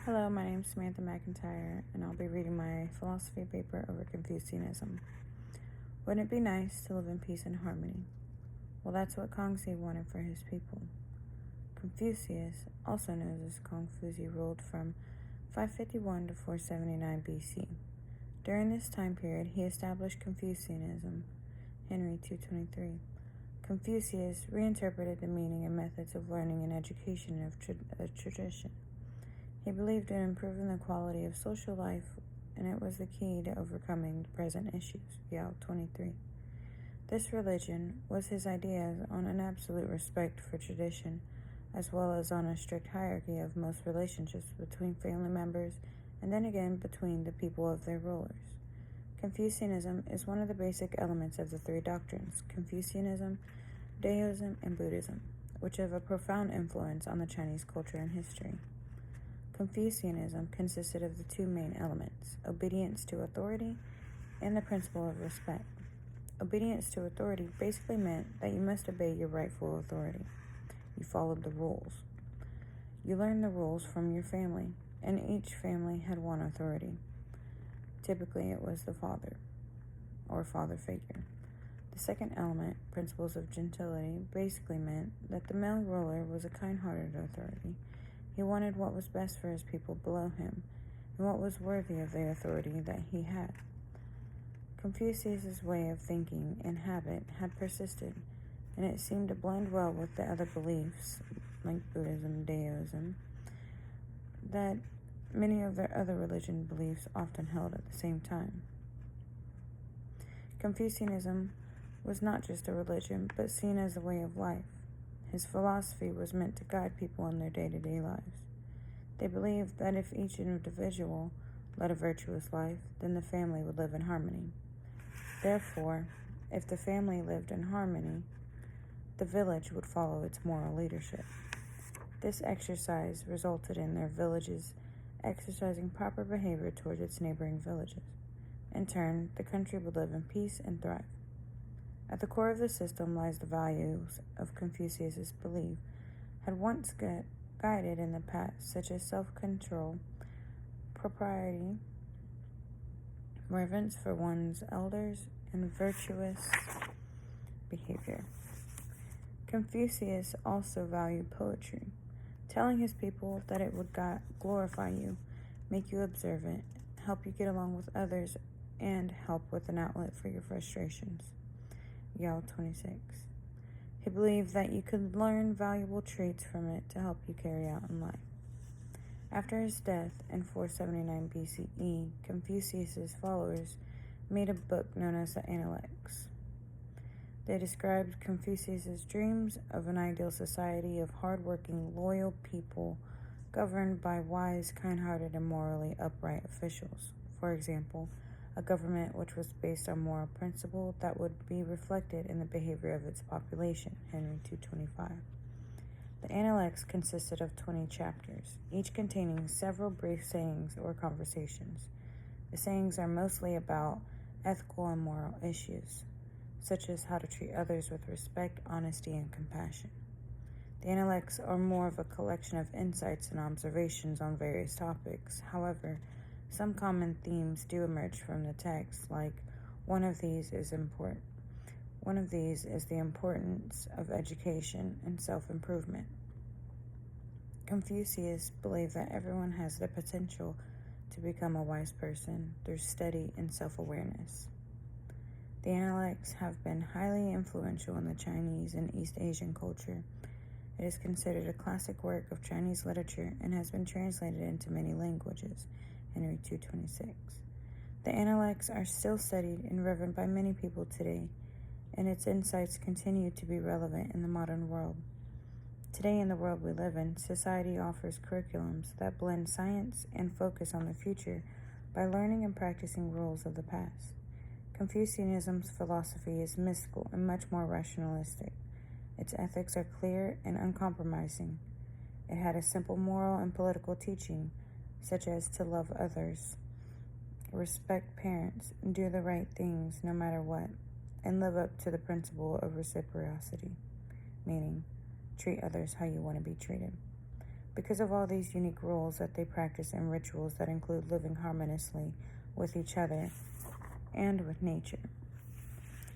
Hello, my name is Samantha McIntyre, and I'll be reading my philosophy paper over Confucianism. Wouldn't it be nice to live in peace and harmony? Well, that's what Kongzi wanted for his people. Confucius, also known as Confuci, ruled from 551 to 479 BC. During this time period, he established Confucianism, Henry 223. Confucius reinterpreted the meaning and methods of learning and education of tradition. He believed in improving the quality of social life, and it was the key to overcoming the present issues. Yao 23. This religion was his ideas on an absolute respect for tradition, as well as on a strict hierarchy of most relationships between family members and then again between the people of their rulers. Confucianism is one of the basic elements of the three doctrines, Confucianism, Daoism, and Buddhism, which have a profound influence on the Chinese culture and history. Confucianism consisted of the two main elements, obedience to authority and the principle of respect. Obedience to authority basically meant that you must obey your rightful authority. You followed the rules. You learned the rules from your family, and each family had one authority. Typically, it was the father or father figure. The second element, principles of gentility, basically meant that the male ruler was a kind-hearted authority. He wanted what was best for his people below him, and what was worthy of the authority that he had. Confucius's way of thinking and habit had persisted, and it seemed to blend well with the other beliefs, like Buddhism and Daoism, that many of their other religion beliefs often held at the same time. Confucianism was not just a religion, but seen as a way of life. His philosophy was meant to guide people in their day-to-day lives. They believed that if each individual led a virtuous life, then the family would live in harmony. Therefore, if the family lived in harmony, the village would follow its moral leadership. This exercise resulted in their villages exercising proper behavior towards its neighboring villages. In turn, the country would live in peace and thrive. At the core of the system lies the values of Confucius's belief had once guided in the past, such as self-control, propriety, reverence for one's elders, and virtuous behavior. Confucius also valued poetry, telling his people that it would glorify you, make you observant, help you get along with others, and help with an outlet for your frustrations. Yao 26. He believed that you could learn valuable traits from it to help you carry out in life. After his death in 479 BCE, Confucius's followers made a book known as the Analects. They described Confucius's dreams of an ideal society of hardworking, loyal people governed by wise, kind-hearted, and morally upright officials. For example, a government which was based on moral principle that would be reflected in the behavior of its population, Henry 225. The Analects consisted of 20 chapters, each containing several brief sayings or conversations. The sayings are mostly about ethical and moral issues, such as how to treat others with respect, honesty, and compassion. The Analects are more of a collection of insights and observations on various topics. However, some common themes do emerge from the text, like one of these is the importance of education and self-improvement. Confucius believed that everyone has the potential to become a wise person through study and self-awareness. The Analects have been highly influential in the Chinese and East Asian culture. It is considered a classic work of Chinese literature and has been translated into many languages, Henry 226. The Analects are still studied and revered by many people today, and its insights continue to be relevant in the modern world. Today, in the world we live in, society offers curriculums that blend science and focus on the future by learning and practicing rules of the past. Confucianism's philosophy is mystical and much more rationalistic. Its ethics are clear and uncompromising. It had a simple moral and political teaching, such as to love others, respect parents, do the right things no matter what, and live up to the principle of reciprocity, meaning treat others how you want to be treated. because of all these unique rules that they practice and rituals that include living harmoniously with each other and with nature.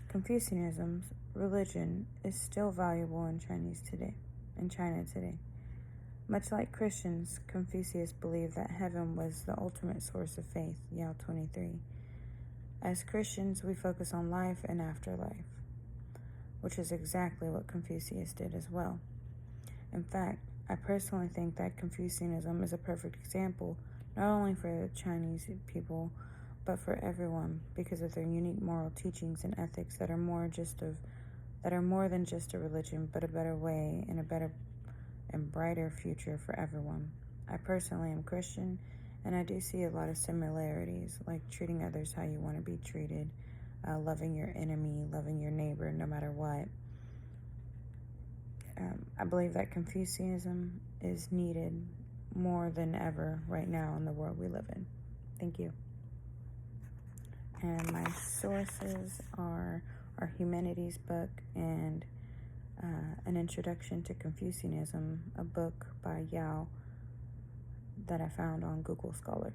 Confucianism's religion is still valuable in China today. Much like Christians, Confucius believed that heaven was the ultimate source of faith, Yao 23. As Christians, we focus on life and afterlife, which is exactly what Confucius did as well. In fact, I personally think that Confucianism is a perfect example, not only for the Chinese people, but for everyone, because of their unique moral teachings and ethics that are more than just a religion, but a better way and a better and brighter future for everyone. I personally am Christian, and I do see a lot of similarities, like treating others how you want to be treated, loving your enemy, loving your neighbor, no matter what. I believe that Confucianism is needed more than ever right now in the world we live in. Thank you. And my sources are our Humanities book and An Introduction to Confucianism, a book by Yao that I found on Google Scholar.